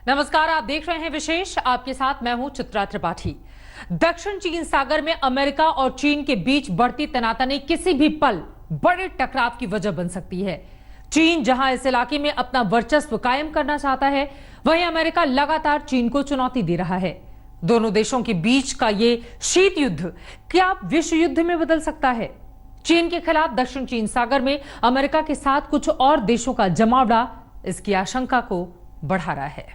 नमस्कार, आप देख रहे हैं विशेष। आपके साथ मैं हूं चित्रा त्रिपाठी। दक्षिण चीन सागर में अमेरिका और चीन के बीच बढ़ती तनातनी किसी भी पल बड़े टकराव की वजह बन सकती है। चीन जहां इस इलाके में अपना वर्चस्व कायम करना चाहता है, वहीं अमेरिका लगातार चीन को चुनौती दे रहा है। दोनों देशों के बीच का ये शीत युद्ध क्या विश्व युद्ध में बदल सकता है? चीन के खिलाफ दक्षिण चीन सागर में अमेरिका के साथ कुछ और देशों का जमावड़ा इसकी आशंका को बढ़ा रहा है।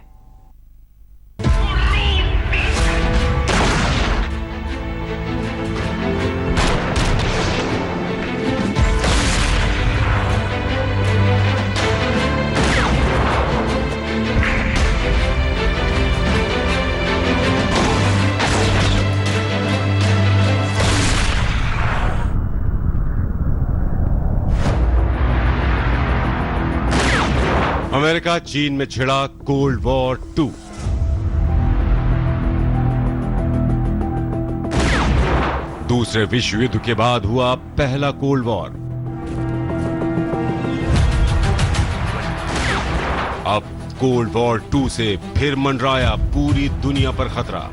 अमेरिका चीन में छिड़ा कोल्ड वॉर 2। दूसरे विश्व युद्ध के बाद हुआ पहला कोल्ड वॉर। अब कोल्ड वॉर 2 से फिर मंडराया पूरी दुनिया पर खतरा।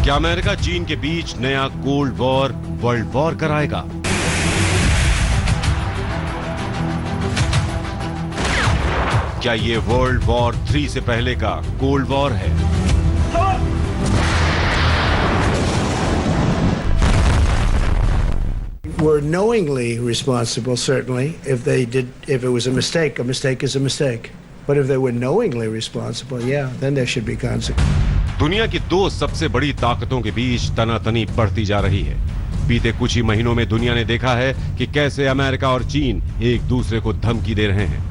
क्या अमेरिका चीन के बीच नया कोल्ड वॉर वर्ल्ड वॉर कराएगा? क्या ये वर्ल्ड वॉर 3 से पहले का कोल्ड वॉर है? Were knowingly responsible, certainly. If it was a mistake is a mistake. But if they were knowingly responsible, yeah, then there should be consequences. दुनिया की दो सबसे बड़ी ताकतों के बीच तनातनी बढ़ती जा रही है। बीते कुछ ही महीनों में दुनिया ने देखा है कि कैसे अमेरिका और चीन एक दूसरे को धमकी दे रहे हैं।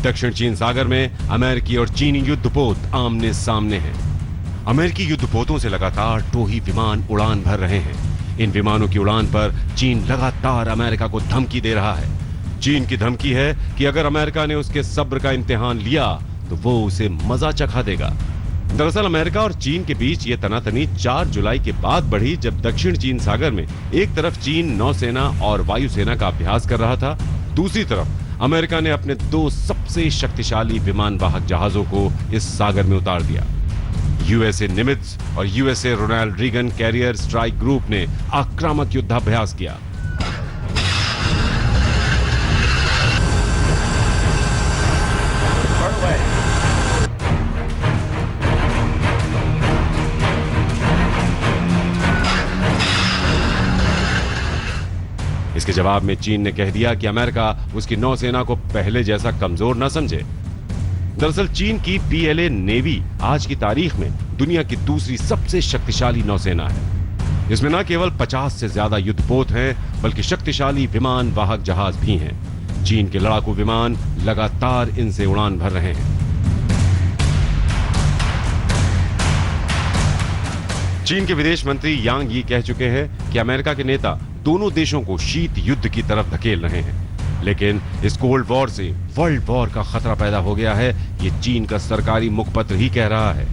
दक्षिण चीन सागर में अमेरिकी और चीनी युद्धपोत आमने सामने हैं। अमेरिकी युद्धपोतों से लगातार टोही विमान उड़ान भर रहे हैं। इन विमानों की उड़ान पर चीन लगातार अमेरिका को धमकी दे रहा है। चीन की धमकी है कि अगर अमेरिका ने उसके सब्र का इम्तिहान लिया तो वो उसे मजा चखा देगा। दरअसल अमेरिका और चीन के बीच ये तनातनी 4 जुलाई के बाद बढ़ी, जब दक्षिण चीन सागर में एक तरफ चीन नौसेना और वायुसेना का अभ्यास कर रहा था, दूसरी तरफ अमेरिका ने अपने दो सबसे शक्तिशाली विमान वाहक जहाजों को इस सागर में उतार दिया। यूएसए निमित्ज और USA Ronald Reagan carrier strike group ने आक्रामक युद्धाभ्यास किया। इसके जवाब में चीन ने कह दिया कि अमेरिका उसकी नौसेना को पहले जैसा कमजोर न समझे। दरअसल चीन की पीएलए नेवी आज की तारीख में दुनिया की दूसरी सबसे शक्तिशाली नौसेना है। इसमें न केवल 50 से ज्यादा युद्धपोत हैं, बल्कि शक्तिशाली विमान वाहक जहाज भी हैं। चीन के लड़ाकू विमान लगातार इनसे उड़ान भर रहे हैं। चीन के विदेश मंत्री यांग यी कह चुके हैं कि अमेरिका के नेता दोनों देशों को शीत युद्ध की तरफ धकेल रहे हैं, लेकिन इस कोल्ड वॉर से वर्ल्ड वॉर का खतरा पैदा हो गया है, ये चीन का सरकारी मुखपत्र ही कह रहा है।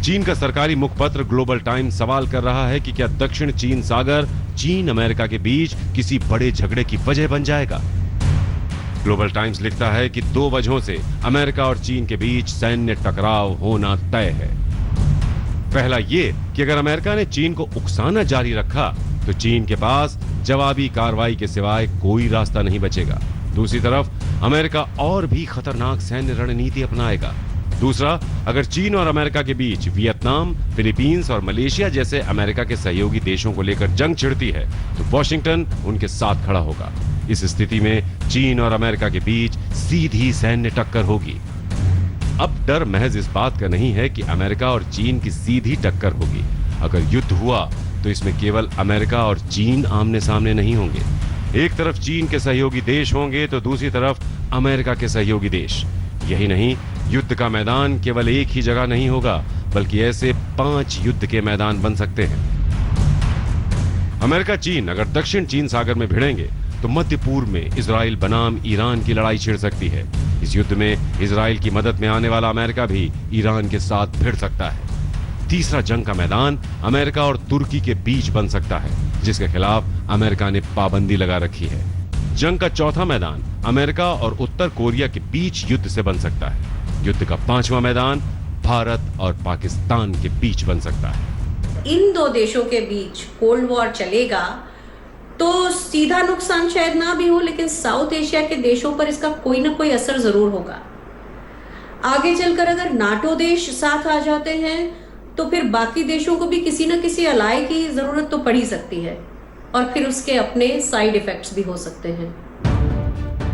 चीन का सरकारी मुखपत्र ग्लोबल टाइम्स सवाल कर रहा है कि क्या दक्षिण चीन सागर चीन अमेरिका के बीच किसी बड़े झगड़े की वजह बन जाएगा। ग्लोबल टाइम्स लिखता है कि दो वजहों से अमेरिका और चीन के बीच सैन्य टकराव होना तय है। पहला ये कि अगर अमेरिका ने चीन को उकसाना जारी रखा तो चीन के पास जवाबी कार्रवाई के सिवाय कोई रास्ता नहीं बचेगा। दूसरी तरफ अमेरिका और भी खतरनाक सैन्य रणनीति अपनाएगा। दूसरा, अगर चीन और अमेरिका के बीच वियतनाम, फिलीपींस और मलेशिया जैसे अमेरिका के सहयोगी देशों को लेकर जंग छिड़ती है तो वॉशिंगटन उनके साथ खड़ा होगा। इस स्थिति में चीन और अमेरिका के बीच सीधी सैन्य टक्कर होगी। अब डर महज इस बात का नहीं है कि अमेरिका और चीन की सीधी टक्कर होगी। अगर युद्ध हुआ तो इसमें केवल अमेरिका और चीन आमने सामने नहीं होंगे। एक तरफ चीन के सहयोगी देश होंगे तो दूसरी तरफ अमेरिका के सहयोगी देश। यही नहीं, युद्ध का मैदान केवल एक ही जगह नहीं होगा, बल्कि ऐसे 5 युद्ध के मैदान बन सकते हैं। अमेरिका चीन अगर दक्षिण चीन सागर में भिड़ेंगे तो मध्य पूर्व में इजराइल बनाम ईरान की लड़ाई छिड़ सकती है। इस युद्ध में इजराइल की मदद में आने वाला अमेरिका भी ईरान के साथ भिड़ सकता है। तीसरा जंग का मैदान अमेरिका और तुर्की के बीच बन सकता है, जिसके खिलाफ अमेरिका ने पाबंदी लगा रखी है। जंग का चौथा मैदान अमेरिका और उत्तर कोरिया के बीच युद्ध से बन सकता है। युद्ध का पांचवा मैदान भारत और पाकिस्तान के बीच बन सकता है। इन दो देशों के बीच कोल्ड वॉर चलेगा तो सीधा नुकसान शायद ना भी हो, लेकिन साउथ एशिया के देशों पर इसका कोई ना कोई असर जरूर होगा। आगे चलकर अगर नाटो देश साथ आ जाते हैं तो फिर बाकी देशों को भी किसी न किसी अलाय की जरूरत तो पड़ ही सकती है, और फिर उसके अपने साइड इफेक्ट्स भी हो सकते हैं।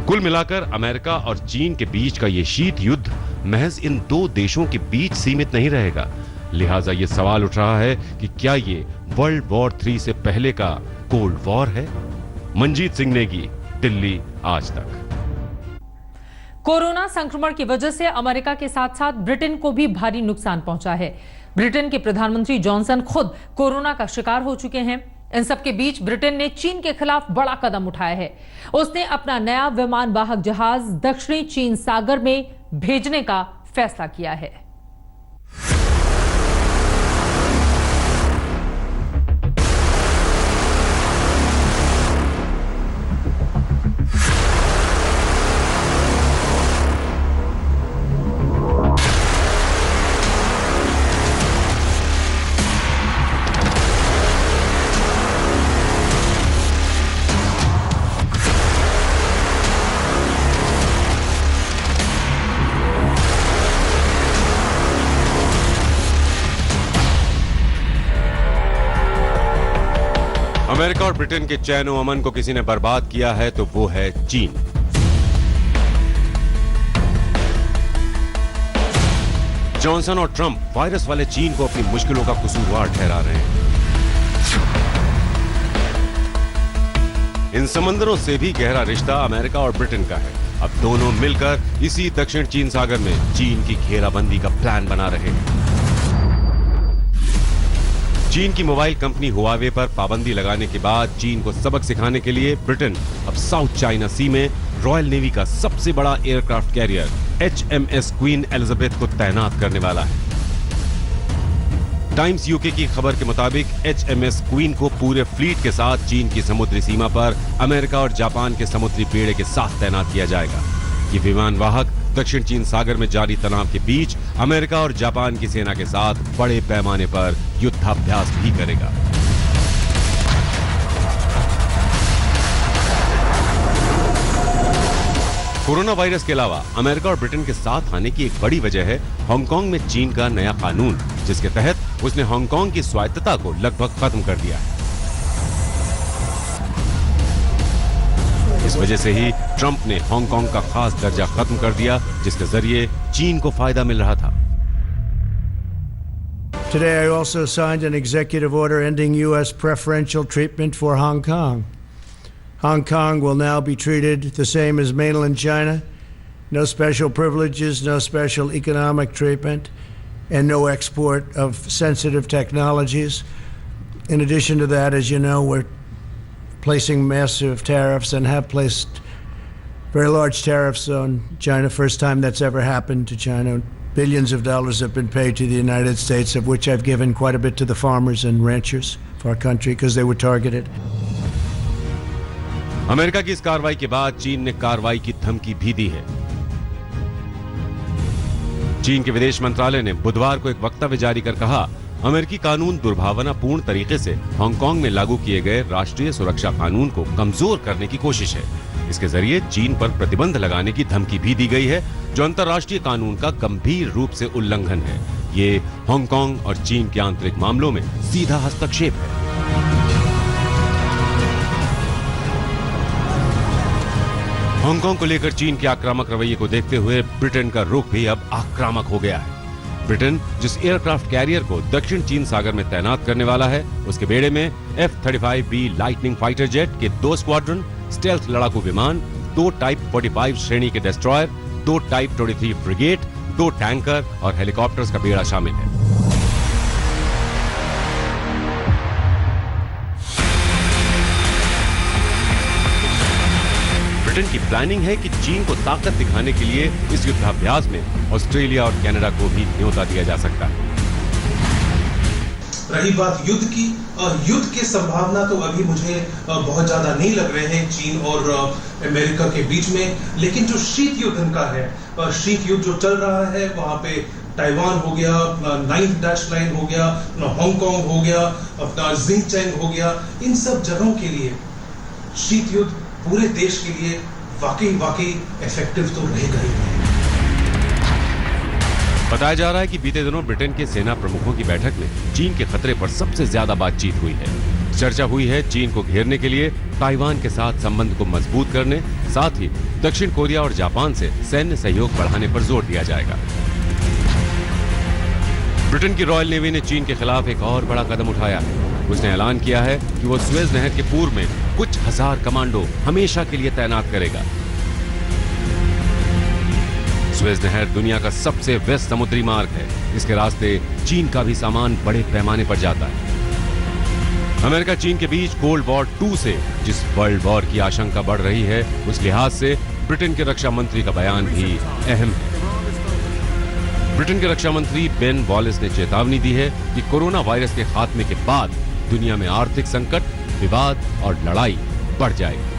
कुल मिलाकर अमेरिका और चीन के बीच का ये शीत युद्ध महज इन दो देशों के बीच सीमित नहीं रहेगा। लिहाजा ये सवाल उठ रहा है कि क्या ये वर्ल्ड वॉर 3 से पहले का कोल्ड वॉर है? मंजीत सिंह नेगी, दिल्ली आज तक। कोरोना संक्रमण की वजह से अमेरिका के साथ साथ ब्रिटेन को भी भारी नुकसान पहुंचा है। ब्रिटेन के प्रधानमंत्री जॉनसन खुद कोरोना का शिकार हो चुके हैं। इन सब के बीच ब्रिटेन ने चीन के खिलाफ बड़ा कदम उठाया है। उसने अपना नया विमान वाहक जहाज दक्षिणी चीन सागर में भेजने का फैसला किया है। अमेरिका और ब्रिटेन के चैन और अमन को किसी ने बर्बाद किया है तो वो है चीन। जॉनसन और ट्रंप वायरस वाले चीन को अपनी मुश्किलों का कसूरवार ठहरा रहे हैं। इन समंदरों से भी गहरा रिश्ता अमेरिका और ब्रिटेन का है। अब दोनों मिलकर इसी दक्षिण चीन सागर में चीन की घेराबंदी का प्लान बना रहे हैं। चीन की मोबाइल कंपनी हुआवे पर पाबंदी लगाने के बाद चीन को सबक सिखाने के लिए ब्रिटेन अब साउथ चाइना सी में रॉयल नेवी का सबसे बड़ा aircraft carrier HMS queen Elizabeth को तैनात करने वाला है। टाइम्स यूके की खबर के मुताबिक HMS क्वीन को पूरे फ्लीट के साथ चीन की समुद्री सीमा पर अमेरिका और जापान के समुद्री बेड़े के साथ तैनात किया जाएगा। ये विमान वाहक दक्षिण चीन सागर में जारी तनाव के बीच अमेरिका और जापान की सेना के साथ बड़े पैमाने पर युद्धाभ्यास भी करेगा। कोरोना वायरस के अलावा अमेरिका और ब्रिटेन के साथ आने की एक बड़ी वजह है हांगकांग में चीन का नया कानून, जिसके तहत उसने हांगकांग की स्वायत्तता को लगभग खत्म कर दिया है। इस वजह से ही ट्रंप ने हांगकांग का खास दर्जा खत्म कर दिया, जिसके जरिए चीन को फायदा मिल रहा था। Today I also signed an executive order ending U.S. preferential treatment for Hong Kong. Hong Kong will now be treated the same as mainland China. No special privileges, no special economic treatment, and no export of sensitive technologies. In addition to that, as you know, we're placing massive tariffs and have placed very large tariffs on China. First time that's ever happened to China. Billions of dollars have been paid to the United States, of which I've given quite a bit to the farmers and ranchers of our country because they were targeted. America की इस कार्रवाई के बाद चीन ने कार्रवाई की धमकी भी दी है। चीन के विदेश मंत्रालय ने बुधवार को एक वक्तव्य जारी कर कहा, अमेरिकी कानून दुर्भावनापूर्ण तरीके से हांगकांग में लागू किए गए राष्ट्रीय सुरक्षा कानून को कमजोर करने की कोशिश है। इसके जरिए चीन पर प्रतिबंध लगाने की धमकी भी दी गई है, जो अंतर्राष्ट्रीय कानून का गंभीर रूप से उल्लंघन है। ये हांगकांग और चीन के आंतरिक मामलों में सीधा हस्तक्षेप है। हांगकांग को लेकर चीन के आक्रामक रवैये को देखते हुए ब्रिटेन का रुख भी अब आक्रामक हो गया है। ब्रिटेन जिस एयरक्राफ्ट कैरियर को दक्षिण चीन सागर में तैनात करने वाला है, उसके बेड़े में F-35B लाइटनिंग फाइटर जेट के 2 स्क्वाड्रन, स्टेल्थ लड़ाकू विमान, 2 टाइप 45 श्रेणी के डेस्ट्रॉयर, 2 टाइप 23 फ्रिगेट, 2 टैंकर और हेलीकॉप्टर्स का बेड़ा शामिल है। ब्रिटेन की प्लानिंग है कि चीन को ताकत दिखाने के लिए इस युद्धाभ्यास में ऑस्ट्रेलिया और कनाडा को भी न्योता दिया जा सकता है। रही बात युद्ध की, युद्ध की संभावना तो अभी मुझे बहुत ज्यादा नहीं लग रहे हैं चीन और अमेरिका के बीच में, लेकिन जो शीत युद्ध इनका है, शीत युद्ध जो चल रहा है वहां पे ताइवान हो गया, 9th डैश लाइन हो गया, हांगकांग हो गया, अपना जिंगचैंग हो गया, इन सब जगहों के लिए शीत युद्ध पूरे देश के लिए वाकई इफेक्टिव तो रहेगा ही। बताया जा रहा है कि बीते दिनों ब्रिटेन के सेना प्रमुखों की बैठक में चीन के खतरे पर सबसे ज्यादा बातचीत हुई है। चर्चा हुई है चीन को घेरने के लिए ताइवान के साथ संबंध को मजबूत करने, साथ ही दक्षिण कोरिया और जापान से सैन्य सहयोग बढ़ाने पर जोर दिया जाएगा। ब्रिटेन की रॉयल नेवी ने चीन के खिलाफ एक और बड़ा कदम उठाया है। उसने ऐलान किया है कि वो सुएज नहर के पूर्व में कुछ हजार कमांडो हमेशा के लिए तैनात करेगा। सुएज नहर दुनिया का सबसे व्यस्त समुद्री मार्ग है। इसके रास्ते चीन का भी सामान बड़े पैमाने पर जाता है। अमेरिका चीन के बीच कोल्ड वॉर 2 से जिस वर्ल्ड वॉर की आशंका बढ़ रही है, उस लिहाज से ब्रिटेन के रक्षा मंत्री का बयान भी अहम है। ब्रिटेन के रक्षा मंत्री बेन वॉलिस ने चेतावनी दी है कि कोरोना वायरस के खात्मे के बाद दुनिया में आर्थिक संकट, विवाद और लड़ाई बढ़ जाएगी।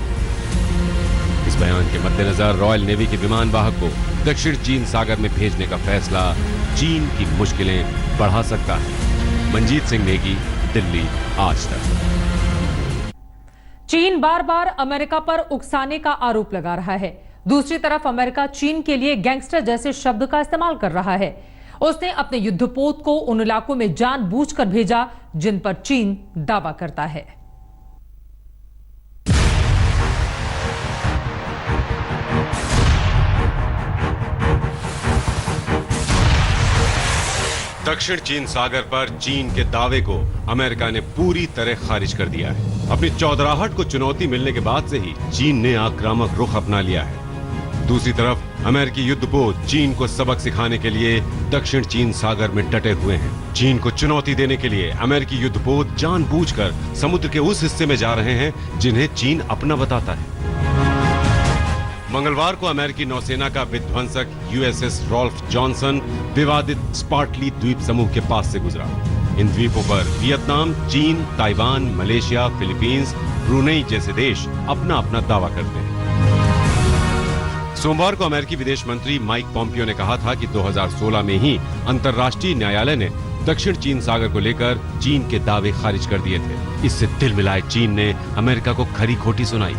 इस बयान के मद्देनजर रॉयल नेवी के विमान वाहक को दक्षिण चीन सागर में भेजने का फैसला चीन की मुश्किलें बढ़ा सकता है। मंजीत सिंह नेगी, दिल्ली, आज तक। चीन बार बार अमेरिका पर उकसाने का आरोप लगा रहा है। दूसरी तरफ अमेरिका चीन के लिए गैंगस्टर जैसे शब्द का इस्तेमाल कर रहा है। उसने अपने युद्धपोत को उन इलाकों में जानबूझकर भेजा जिन पर चीन दावा करता है। दक्षिण चीन सागर पर चीन के दावे को अमेरिका ने पूरी तरह खारिज कर दिया है। अपनी चौधराहट को चुनौती मिलने के बाद से ही चीन ने आक्रामक रुख अपना लिया है। दूसरी तरफ अमेरिकी युद्धपोत चीन को सबक सिखाने के लिए दक्षिण चीन सागर में डटे हुए हैं। चीन को चुनौती देने के लिए अमेरिकी युद्धपोत जानबूझकर समुद्र के उस हिस्से में जा रहे हैं जिन्हें चीन अपना बताता है। मंगलवार को अमेरिकी नौसेना का विध्वंसक यूएसएस रॉल्फ जॉनसन विवादित स्पार्टली द्वीप समूह के पास से गुजरा। इन द्वीपों पर वियतनाम, चीन, ताइवान, मलेशिया, फिलीपींस, ब्रुनेई जैसे देश अपना अपना दावा करते हैं। सोमवार को अमेरिकी विदेश मंत्री माइक पॉम्पियो ने कहा था कि 2016 में ही अंतर्राष्ट्रीय न्यायालय ने दक्षिण चीन सागर को लेकर चीन के दावे खारिज कर दिए थे। इससे दिल मिलाए चीन ने अमेरिका को खरी खोटी सुनाई।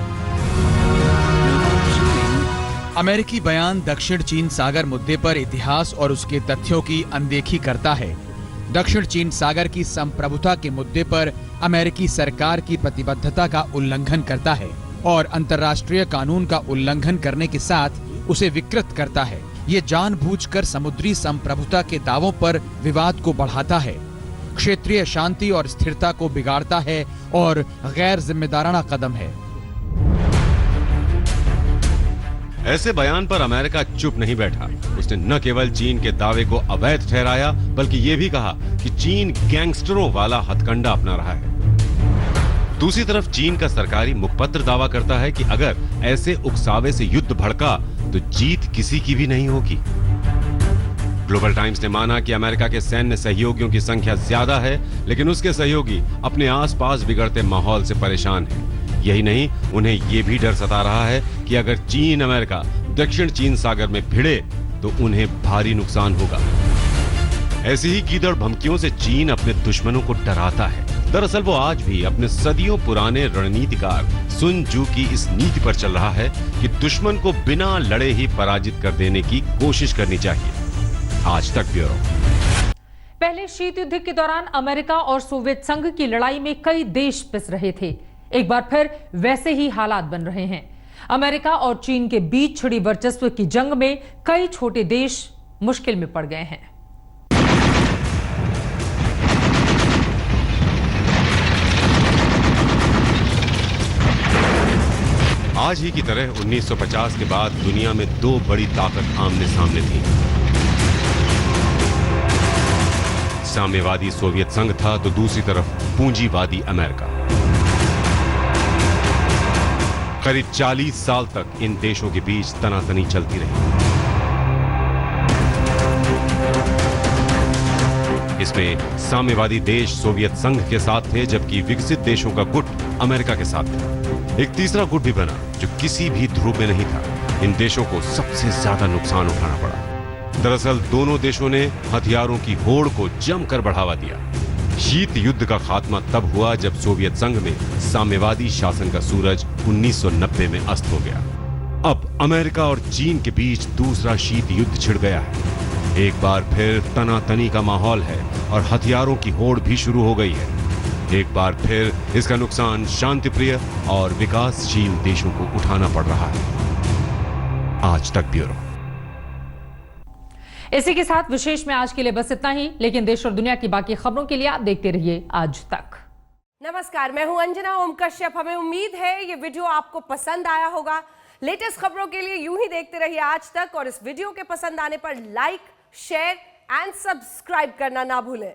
अमेरिकी बयान दक्षिण चीन सागर मुद्दे पर इतिहास और उसके तथ्यों की अनदेखी करता है। दक्षिण चीन सागर की संप्रभुता के मुद्दे पर अमेरिकी सरकार की प्रतिबद्धता का उल्लंघन करता है और अंतर्राष्ट्रीय कानून का उल्लंघन करने के साथ उसे विकृत करता है। ये जानबूझकर समुद्री संप्रभुता के दावों पर विवाद को बढ़ाता है, क्षेत्रीय शांति और स्थिरता को बिगाड़ता है और गैर जिम्मेदाराना कदम है। ऐसे बयान पर अमेरिका चुप नहीं बैठा। उसने न केवल चीन के दावे को अवैध ठहराया, बल्कि ये भी कहा कि चीन गैंगस्टरों वाला हथकंडा अपना रहा है। दूसरी तरफ चीन का सरकारी मुखपत्र दावा करता है कि अगर ऐसे उकसावे से युद्ध भड़का तो जीत किसी की भी नहीं होगी। ग्लोबल टाइम्स ने माना कि अमेरिका के सैन्य सहयोगियों की संख्या ज्यादा है, लेकिन उसके सहयोगी अपने आसपास बिगड़ते माहौल से परेशान हैं। यही नहीं, उन्हें यह भी डर सता रहा है कि अगर चीन अमेरिका दक्षिण चीन सागर में भिड़े तो उन्हें भारी नुकसान होगा। ऐसी ही गीदड़ भमकियों से चीन अपने दुश्मनों को डराता है। दरअसल वो आज भी अपने सदियों पुराने रणनीतिकार सुन जू की इस नीति पर चल रहा है कि दुश्मन को बिना लड़े ही पराजित कर देने की कोशिश करनी चाहिए। आज तक ब्यूरो। पहले शीत युद्ध के दौरान अमेरिका और सोवियत संघ की लड़ाई में कई देश पिस रहे थे। एक बार फिर वैसे ही हालात बन रहे हैं। अमेरिका और चीन के बीच छिड़ी वर्चस्व की जंग में कई छोटे देश मुश्किल में पड़ गए हैं। आज ही की तरह 1950 के बाद दुनिया में दो बड़ी ताकत आमने सामने थी। साम्यवादी सोवियत संघ था तो दूसरी तरफ पूंजीवादी अमेरिका। करीब 40 साल तक इन देशों के बीच तनातनी चलती रही। इसमें साम्यवादी देश सोवियत संघ के साथ थे, जबकि विकसित देशों का गुट अमेरिका के साथ था। एक तीसरा गुट भी बना जो किसी भी ध्रुव में नहीं था। इन देशों को सबसे ज्यादा नुकसान उठाना पड़ा। दरअसल दोनों देशों ने हथियारों की होड़ को जमकर बढ़ावा दिया। शीत युद्ध का खात्मा तब हुआ जब सोवियत संघ में साम्यवादी शासन का सूरज 1990 में अस्त हो गया। अब अमेरिका और चीन के बीच दूसरा शीत युद्ध छिड़ गया है। एक बार फिर तनातनी का माहौल है और हथियारों की होड़ भी शुरू हो गई है। एक बार फिर इसका नुकसान शांतिप्रिय और विकासशील देशों को उठाना पड़ रहा है। आज तक ब्यूरो। इसी के साथ विशेष में आज के लिए बस इतना ही, लेकिन देश और दुनिया की बाकी खबरों के लिए आप देखते रहिए आज तक। नमस्कार, मैं हूं अंजना ओम कश्यप। हमें उम्मीद है ये वीडियो आपको पसंद आया होगा। लेटेस्ट खबरों के लिए यूं ही देखते रहिए आज तक, और इस वीडियो के पसंद आने पर लाइक, शेयर एंड सब्सक्राइब करना ना भूलें।